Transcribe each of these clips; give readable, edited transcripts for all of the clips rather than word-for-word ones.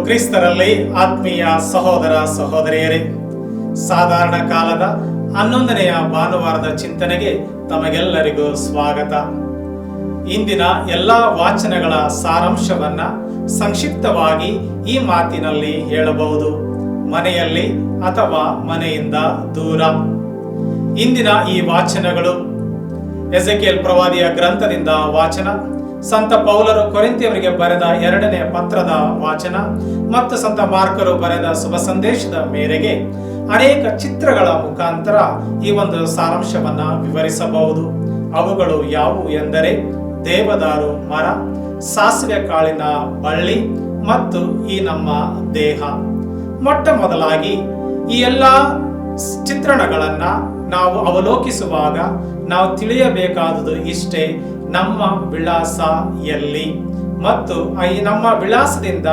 ಕ್ರಿಸ್ತರಲ್ಲಿ ಆತ್ಮೀಯ ಸಹೋದರ ಸಹೋದರಿಯರೇ, ಸಾಧಾರಣ ಕಾಲದ 11ನೆಯ ಭಾನುವಾರದ ಚಿಂತನೆಗೆ ತಮಗೆಲ್ಲರಿಗೂ ಸ್ವಾಗತ. ಇಂದಿನ ಎಲ್ಲ ವಾಚನಗಳ ಸಾರಾಂಶವನ್ನ ಸಂಕ್ಷಿಪ್ತವಾಗಿ ಈ ಮಾತಿನಲ್ಲಿ ಹೇಳಬಹುದು: ಮನೆಯಲ್ಲಿ ಅಥವಾ ಮನೆಯಿಂದ ದೂರ. ಇಂದಿನ ಈ ವಾಚನಗಳು ಎಜೆಕಿಯೇಲ್ ಪ್ರವಾದಿಯ ಗ್ರಂಥದಿಂದ ವಾಚನ, ಸಂತ ಪೌಲರು ಕೊರಿಂಥಿಯವರಿಗೆ ಬರೆದ 2ನೇ ಪತ್ರದ ವಾಚನ ಮತ್ತು ಸಂತ ಮಾರ್ಕರು ಬರೆದ ಶುಭ ಸಂದೇಶದ ಮೇರೆಗೆ ಅನೇಕ ಚಿತ್ರಗಳ ಮುಖಾಂತರ ಈ ಒಂದು ಸಾರಾಂಶವನ್ನ ವಿವರಿಸಬಹುದು. ಅವುಗಳು ಯಾವುವು ಎಂದರೆ ದೇವದಾರು ಮರ, ಸಾಸಿವೆ ಕಾಳಿನ ಬಳ್ಳಿ ಮತ್ತು ಈ ನಮ್ಮ ದೇಹ. ಮೊಟ್ಟ ಮೊದಲಾಗಿ ಈ ಎಲ್ಲ ಚಿತ್ರಣಗಳನ್ನ ನಾವು ಅವಲೋಕಿಸುವಾಗ ನಾವು ತಿಳಿಯಬೇಕಾದುದು ಇಷ್ಟೇ: ನಮ್ಮ ವಿಳಾಸ ಎಲ್ಲಿ ಮತ್ತು ಈ ನಮ್ಮ ವಿಳಾಸದಿಂದ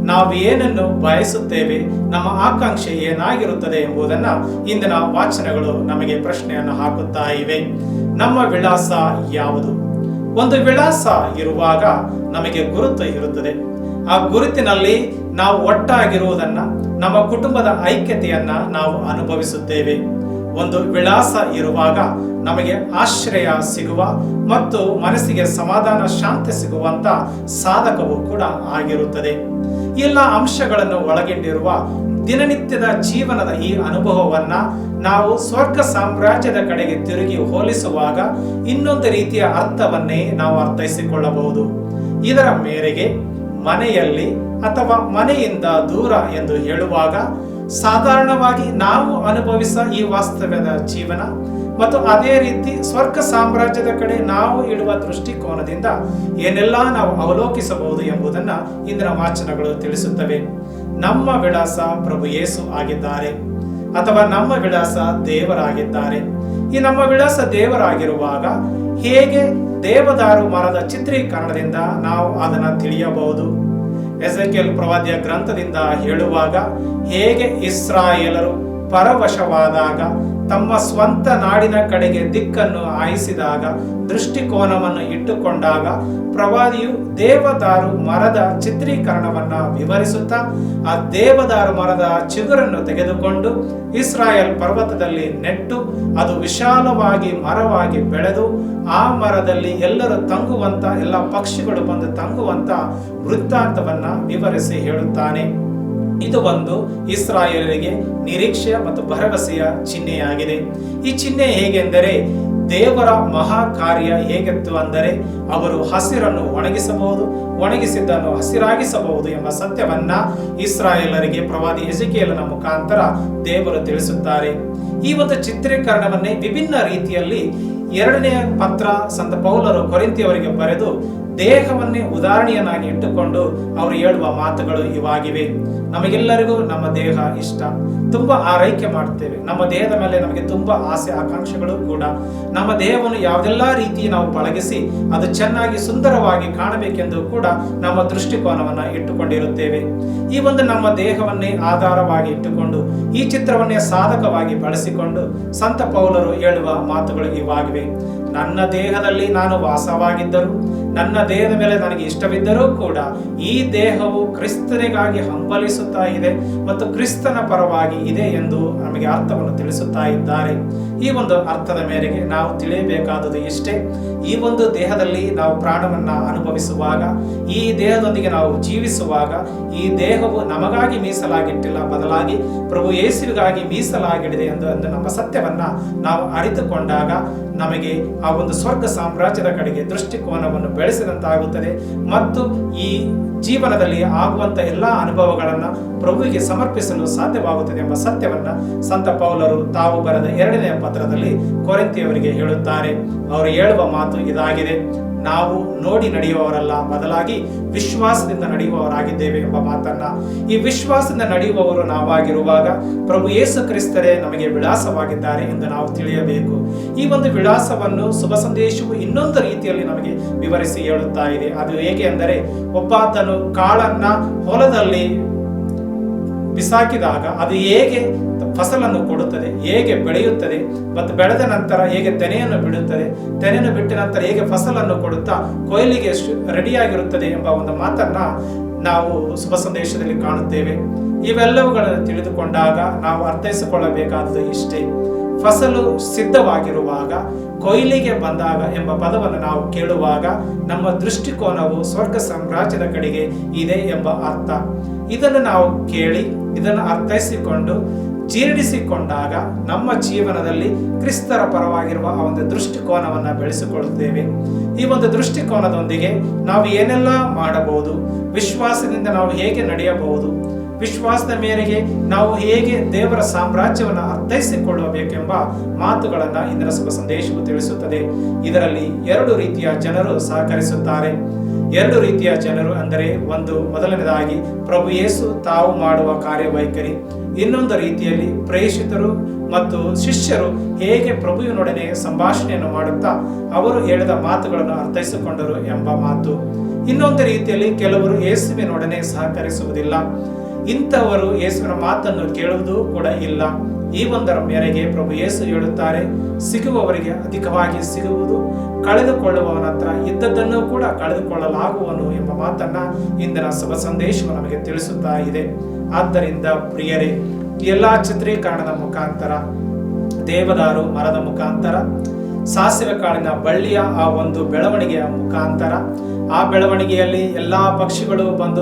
ನಾವು ಏನನ್ನು ಬಯಸುತ್ತೇವೆ, ನಮ್ಮ ಆಕಾಂಕ್ಷೆ ಏನಾಗಿರುತ್ತದೆ ಎಂಬುದನ್ನ ಇಂದಿನ ವಾಚನಗಳು ನಮಗೆ ಪ್ರಶ್ನೆಯನ್ನು ಹಾಕುತ್ತಾ ಇವೆ. ನಮ್ಮ ವಿಳಾಸ ಯಾವುದು? ಒಂದು ವಿಳಾಸ ಇರುವಾಗ ನಮಗೆ ಗುರುತು ಇರುತ್ತದೆ. ಆ ಗುರುತಿನಲ್ಲಿ ನಾವು ಒಟ್ಟಾಗಿರುವುದನ್ನ, ನಮ್ಮ ಕುಟುಂಬದ ಐಕ್ಯತೆಯನ್ನ ನಾವು ಅನುಭವಿಸುತ್ತೇವೆ. ಒಂದು ವಿಳಾಸ ಇರುವಾಗ ನಮಗೆ ಆಶ್ರಯ ಸಿಗುವ ಮತ್ತು ಮನಸ್ಸಿಗೆ ಸಮಾಧಾನ, ಶಾಂತಿ ಸಿಗುವಂತ ಸಾಧಕವೂ ಕೂಡ ಆಗಿರುತ್ತದೆ. ಎಲ್ಲ ಅಂಶಗಳನ್ನು ಒಳಗೊಂಡಿರುವ ದಿನನಿತ್ಯದ ಜೀವನದ ಈ ಅನುಭವವನ್ನ ನಾವು ಸ್ವರ್ಗ ಸಾಮ್ರಾಜ್ಯದ ಕಡೆಗೆ ತಿರುಗಿ ಹೋಲಿಸುವಾಗ ಇನ್ನೊಂದು ರೀತಿಯ ಅರ್ಥವನ್ನೇ ನಾವು ಅರ್ಥೈಸಿಕೊಳ್ಳಬಹುದು. ಇದರ ಮೇರೆಗೆ ಮನೆಯಲ್ಲಿ ಅಥವಾ ಮನೆಯಿಂದ ದೂರ ಎಂದು ಹೇಳುವಾಗ ಸಾಧಾರಣವಾಗಿ ನಾವು ಅನುಭವಿಸ ಈ ವಾಸ್ತವ್ಯದ ಜೀವನ ಮತ್ತು ಅದೇ ರೀತಿ ಸ್ವರ್ಗ ಸಾಮ್ರಾಜ್ಯದ ಕಡೆ ನಾವು ಇಡುವ ದೃಷ್ಟಿಕೋನದಿಂದ ಏನೆಲ್ಲ ನಾವು ಅವಲೋಕಿಸಬಹುದು ಎಂಬುದನ್ನ ಇಂದಿನ ವಾಚನಗಳು ತಿಳಿಸುತ್ತವೆ. ನಮ್ಮ ವಿಳಾಸ ಪ್ರಭು ಯೇಸು ಆಗಿದ್ದಾರೆ ಅಥವಾ ನಮ್ಮ ವಿಳಾಸ ದೇವರಾಗಿದ್ದಾರೆ. ಈ ನಮ್ಮ ವಿಳಾಸ ದೇವರಾಗಿರುವಾಗ ಹೇಗೆ ದೇವದಾರು ಮರದ ಚಿತ್ರೀಕರಣದಿಂದ ನಾವು ಅದನ್ನು ತಿಳಿಯಬಹುದು? ಎಜೆಕಿಯೇಲ್ ಪ್ರವಾದಿಯ ಗ್ರಂಥದಿಂದ ಹೇಳುವಾಗ ಹೇಗೆ ಇಸ್ರಾಯೇಲರು ಪರವಶವಾದಾಗ, ತಮ್ಮ ಸ್ವಂತ ನಾಡಿನ ಕಡೆಗೆ ದಿಕ್ಕನ್ನು ಆಯಿಸಿದಾಗ, ದೃಷ್ಟಿಕೋನವನ್ನು ಇಟ್ಟುಕೊಂಡಾಗ ಪ್ರವಾದಿಯು ದೇವದಾರು ಮರದ ಚಿತ್ರೀಕರಣವನ್ನ ವಿವರಿಸುತ್ತಾ ಆ ದೇವದಾರು ಮರದ ಚಿಗುರನ್ನು ತೆಗೆದುಕೊಂಡು ಇಸ್ರಾಯೇಲ್ ಪರ್ವತದಲ್ಲಿ ನೆಟ್ಟು ಅದು ವಿಶಾಲವಾಗಿ ಮರವಾಗಿ ಬೆಳೆದು ಆ ಮರದಲ್ಲಿ ಎಲ್ಲರೂ ತಂಗುವಂತ, ಎಲ್ಲ ಪಕ್ಷಿಗಳು ಬಂದು ತಂಗುವಂತ ವೃತ್ತಾಂತವನ್ನ ವಿವರಿಸಿ ಹೇಳುತ್ತಾನೆ. ಇದು ಒಂದು ಇಸ್ರಾಯೇಲರಿಗೆ ನಿರೀಕ್ಷೆ ಮತ್ತು ಭರವಸೆಯ ಚಿಹ್ನೆಯಾಗಿದೆ. ಈ ಚಿಹ್ನೆ ಹೇಗೆಂದರೆ, ದೇವರ ಮಹಾ ಕಾರ್ಯ ಹೇಗಿತ್ತು ಅಂದರೆ ಅವರು ಹಸಿರನ್ನು ಒಣಗಿಸಬಹುದು, ಒಣಗಿಸಿದ್ದನ್ನು ಹಸಿರಾಗಿಸಬಹುದು ಎಂಬ ಸತ್ಯವನ್ನ ಇಸ್ರಾಯೇಲರಿಗೆ ಪ್ರವಾದಿ ಎಜೆಕಿಯೇಲನ ಮುಖಾಂತರ ದೇವರು ತಿಳಿಸುತ್ತಾರೆ. ಈ ಒಂದು ಚಿತ್ರೀಕರಣವನ್ನೇ ವಿಭಿನ್ನ ರೀತಿಯಲ್ಲಿ 2ನೇ ಪತ್ರ ಸಂತ ಪೌಲರು ಕೊರಿಂಥಿಯವರಿಗೆ ಬರೆದು ದೇಹವನ್ನೇ ಉದಾಹರಣೆಯನ್ನಾಗಿ ಇಟ್ಟುಕೊಂಡು ಅವರು ಹೇಳುವ ಮಾತುಗಳು ಇವಾಗಿವೆ. ನಮಗೆಲ್ಲರಿಗೂ ನಮ್ಮ ದೇಹ ಇಷ್ಟ, ತುಂಬಾ ಆರೈಕೆ ಮಾಡ್ತೇವೆ. ನಮ್ಮ ದೇಹದ ಮೇಲೆ ನಮಗೆ ತುಂಬಾ ಆಸೆ ಆಕಾಂಕ್ಷೆಗಳು ಕೂಡ. ನಮ್ಮ ದೇಹವನ್ನು ಯಾವುದೆಲ್ಲ ರೀತಿ ನಾವು ಪಳಗಿಸಿ ಅದು ಚೆನ್ನಾಗಿ ಸುಂದರವಾಗಿ ಕಾಣಬೇಕೆಂದು ಕೂಡ ನಮ್ಮ ದೃಷ್ಟಿಕೋನವನ್ನ ಇಟ್ಟುಕೊಂಡಿರುತ್ತೇವೆ. ಈ ಒಂದು ನಮ್ಮ ದೇಹವನ್ನೇ ಆಧಾರವಾಗಿ ಇಟ್ಟುಕೊಂಡು ಈ ಚಿತ್ರವನ್ನೇ ಸಾಧಕವಾಗಿ ಬಳಸಿಕೊಂಡು ಸಂತ ಪೌಲರು ಹೇಳುವ ಮಾತುಗಳು ಇವಾಗಿವೆ. ನನ್ನ ದೇಹದಲ್ಲಿ ನಾನು ವಾಸವಾಗಿದ್ದರೂ, ನನ್ನ ದೇಹದ ಮೇಲೆ ನನಗೆ ಇಷ್ಟವಿದ್ದರೂ ಕೂಡ ಈ ದೇಹವು ಕ್ರಿಸ್ತನಿಗಾಗಿ ಹಂಬಲಿಸುತ್ತಾ ಇದೆ ಮತ್ತು ಕ್ರಿಸ್ತನ ಪರವಾಗಿ ಇದೆ ಎಂದು ನಮಗೆ ಅರ್ಥವನ್ನು ತಿಳಿಸುತ್ತಾ ಇದ್ದಾರೆ. ಈ ಒಂದು ಅರ್ಥದ ಮೇರೆಗೆ ನಾವು ತಿಳಿಯಬೇಕಾದುದು ಇಷ್ಟೇ: ಈ ಒಂದು ದೇಹದಲ್ಲಿ ನಾವು ಪ್ರಾಣವನ್ನ ಅನುಭವಿಸುವಾಗ, ಈ ದೇಹದೊಂದಿಗೆ ನಾವು ಜೀವಿಸುವಾಗ ಈ ದೇಹವು ನಮಗಾಗಿ ಮೀಸಲಾಗಿಟ್ಟಿಲ್ಲ, ಬದಲಾಗಿ ಪ್ರಭು ಯೇಸುವಿಗಾಗಿ ಮೀಸಲಾಗಿಡಿದೆ ಎಂದು ನಮ್ಮ ಸತ್ಯವನ್ನ ನಾವು ಅರಿತುಕೊಂಡಾಗ ನಮಗೆ ಆ ಒಂದು ಸ್ವರ್ಗ ಸಾಮ್ರಾಜ್ಯದ ಕಡೆಗೆ ದೃಷ್ಟಿಕೋನವನ್ನು ಬೆಳೆಸಿದಂತಾಗುತ್ತದೆ ಮತ್ತು ಈ ಜೀವನದಲ್ಲಿ ಆಗುವಂತ ಎಲ್ಲಾ ಅನುಭವಗಳನ್ನ ಪ್ರಭುವಿಗೆ ಸಮರ್ಪಿಸಲು ಸಾಧ್ಯವಾಗುತ್ತದೆ ಎಂಬ ಸತ್ಯವನ್ನ ಸಂತ ಪೌಲರು ತಾವು ಬರೆದ 2ನೇ ಪತ್ರದಲ್ಲಿ ಕೊರಿಂಥಿಯವರಿಗೆ ಹೇಳುತ್ತಾರೆ. ಅವರು ಹೇಳುವ ಮಾತು ಇದಾಗಿದೆ: ನಾವು ನೋಡಿ ನಡೆಯುವವರಲ್ಲ, ಬದಲಾಗಿ ವಿಶ್ವಾಸದಿಂದ ನಡೆಯುವವರಾಗಿದ್ದೇವೆ ಎಂಬ ಮಾತನ್ನ. ಈ ವಿಶ್ವಾಸದಿಂದ ನಡೆಯುವವರು ನಾವಾಗಿರುವಾಗ ಪ್ರಭು ಯೇಸು ಕ್ರಿಸ್ತರೇ ನಮಗೆ ವಿಳಾಸವಾಗಿದ್ದಾರೆ ಎಂದು ನಾವು ತಿಳಿಯಬೇಕು. ಈ ಒಂದು ವಿಳಾಸವನ್ನು ಶುಭ ಸಂದೇಶವು ಇನ್ನೊಂದು ರೀತಿಯಲ್ಲಿ ನಮಗೆ ವಿವರಿಸಿ ಹೇಳುತ್ತಾ ಇದೆ. ಅದು ಹೇಗೆ ಅಂದರೆ, ಒಬ್ಬಾತನು ಕಾಳನ್ನ ಹೊಲದಲ್ಲಿ ಬಿಸಾಕಿದಾಗ ಅದು ಹೇಗೆ ಫಸಲನ್ನು ಕೊಡುತ್ತದೆ, ಹೇಗೆ ಬೆಳೆಯುತ್ತದೆ ಮತ್ತು ಬೆಳೆದ ನಂತರ ಹೇಗೆ ತೆನೆಯನ್ನು ಬಿಡುತ್ತದೆ, ತೆನೆಯನ್ನು ಬಿಟ್ಟ ನಂತರ ಹೇಗೆ ಫಸಲನ್ನು ಕೊಡುತ್ತಾ ಕೊಯ್ಲಿಗೆ ರೆಡಿಯಾಗಿರುತ್ತದೆ ಎಂಬ ಒಂದು ಮಾತನ್ನ ನಾವು ಶುಭ ಸಂದೇಶದಲ್ಲಿ ಕಾಣುತ್ತೇವೆ. ಇವೆಲ್ಲವುಗಳನ್ನು ತಿಳಿದುಕೊಂಡಾಗ ನಾವು ಅರ್ಥೈಸಿಕೊಳ್ಳಬೇಕಾದದ್ದು ಇಷ್ಟೇ: ಫಸಲು ಸಿದ್ಧವಾಗಿರುವಾಗ, ಕೊಯ್ಲಿಗೆ ಬಂದಾಗ ಎಂಬ ಪದವನ್ನು ನಾವು ಕೇಳುವಾಗ ನಮ್ಮ ದೃಷ್ಟಿಕೋನವು ಸ್ವರ್ಗ ಸಾಮ್ರಾಜ್ಯದ ಕಡೆಗೆ ಇದೆ ಎಂಬ ಅರ್ಥ. ಇದನ್ನು ನಾವು ಕೇಳಿ ಇದನ್ನು ಅರ್ಥೈಸಿಕೊಂಡು ಜೀರ್ಣಿಸಿಕೊಂಡಾಗ ನಮ್ಮ ಜೀವನದಲ್ಲಿ ಕ್ರಿಸ್ತರ ಪರವಾಗಿರುವ ಆ ಒಂದು ದೃಷ್ಟಿಕೋನವನ್ನು ಬೆಳೆಸಿಕೊಳ್ಳುತ್ತೇವೆ. ಈ ಒಂದು ದೃಷ್ಟಿಕೋನದೊಂದಿಗೆ ನಾವು ಏನೆಲ್ಲ ಮಾಡಬಹುದು, ವಿಶ್ವಾಸದಿಂದ ನಾವು ಹೇಗೆ ನಡೆಯಬಹುದು, ವಿಶ್ವಾಸದ ಮೇರೆಗೆ ನಾವು ಹೇಗೆ ದೇವರ ಸಾಮ್ರಾಜ್ಯವನ್ನು ಅರ್ಥೈಸಿಕೊಳ್ಳಬೇಕೆಂಬ ಮಾತುಗಳನ್ನು ಇಂದಿನ ಶುಭ ಸಂದೇಶವು ತಿಳಿಸುತ್ತದೆ. ಇದರಲ್ಲಿ 2 ರೀತಿಯ ಜನರು ಸಹಕರಿಸುತ್ತಾರೆ. 2 ರೀತಿಯ ಜನರು ಅಂದರೆ, ಮೊದಲನೇದಾಗಿ ಪ್ರಭು ಯೇಸು ತಾವು ಮಾಡುವ ಕಾರ್ಯವೈಖರಿ, ಇನ್ನೊಂದು ರೀತಿಯಲ್ಲಿ ಪ್ರೇಷಿತರು ಮತ್ತು ಶಿಷ್ಯರು ಹೇಗೆ ಪ್ರಭುವಿನೊಡನೆ ಸಂಭಾಷಣೆಯನ್ನು ಮಾಡುತ್ತಾ ಅವರು ಹೇಳಿದ ಮಾತುಗಳನ್ನು ಅರ್ಥೈಸಿಕೊಂಡರು ಎಂಬ ಮಾತು. ಇನ್ನೊಂದು ರೀತಿಯಲ್ಲಿ ಕೆಲವರು ಯೇಸುವಿನೊಡನೆ ಸಹಕರಿಸುವುದಿಲ್ಲ. ಇಂಥವರು ಯೇಸುವಿನ ಮಾತನ್ನು ಕೇಳುವುದೂ ಕೂಡ ಇಲ್ಲ. ಈ ಒಂದರ ಮೇರೆಗೆ ಪ್ರಭು ಯೇಸು ಹೇಳುತ್ತಾರೆ, ಸಿಗುವವರಿಗೆ ಅಧಿಕವಾಗಿ ಸಿಗುವುದು, ಕಳೆದುಕೊಳ್ಳುವವನ ಹತ್ರ ಇದ್ದದ್ದನ್ನು ಕೂಡ ಕಳೆದುಕೊಳ್ಳಲಾಗುವನು ಎಂಬ ಮಾತನ್ನ ಇಂದಿನ ಶುಭ ಸಂದೇಶವು ನಮಗೆ ತಿಳಿಸುತ್ತಾ ಇದೆ. ಆದ್ದರಿಂದ ಪ್ರಿಯರೇ, ಎಲ್ಲ ಚಿತ್ರೀಕರಣದ ಮುಖಾಂತರ, ದೇವದಾರು ಮರದ ಮುಖಾಂತರ, ಸಾಸಿವೆ ಕಾಳಿನ ಬಳ್ಳಿಯ ಆ ಒಂದು ಬೆಳವಣಿಗೆಯ ಮುಖಾಂತರ, ಆ ಬೆಳವಣಿಗೆಯಲ್ಲಿ ಎಲ್ಲಾ ಪಕ್ಷಿಗಳು ಬಂದು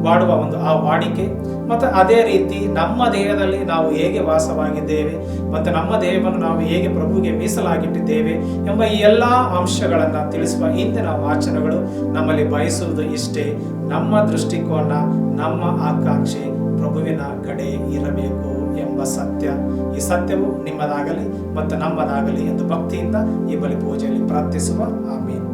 ವಾಡುವ ಒಂದು ಆ ವಾಡಿಕೆ, ಮತ್ತು ಅದೇ ರೀತಿ ನಮ್ಮ ದೇಹದಲ್ಲಿ ನಾವು ಹೇಗೆ ವಾಸವಾಗಿದ್ದೇವೆ ಮತ್ತು ನಮ್ಮ ದೇಹವನ್ನು ನಾವು ಹೇಗೆ ಪ್ರಭುವಿಗೆ ಮೀಸಲಾಗಿಟ್ಟಿದ್ದೇವೆ ಎಂಬ ಈ ಎಲ್ಲ ಅಂಶಗಳನ್ನು ತಿಳಿಸುವ ಇಂದಿನ ವಾಚನಗಳು ನಮ್ಮಲ್ಲಿ ಬಯಸುವುದು ಇಷ್ಟೇ: ನಮ್ಮ ದೃಷ್ಟಿಕೋನ, ನಮ್ಮ ಆಕಾಂಕ್ಷೆ ಪ್ರಭುವಿನ ಕಡೆ ಇರಬೇಕು ಎಂಬ ಸತ್ಯ. ಈ ಸತ್ಯವು ನಿಮ್ಮದಾಗಲಿ ಮತ್ತು ನಮ್ಮದಾಗಲಿ ಎಂದು ಭಕ್ತಿಯಿಂದ ಈ ಬಲಿ ಪೂಜೆಯಲ್ಲಿ ಪ್ರಾರ್ಥಿಸುವ. ಆಮೀನ್.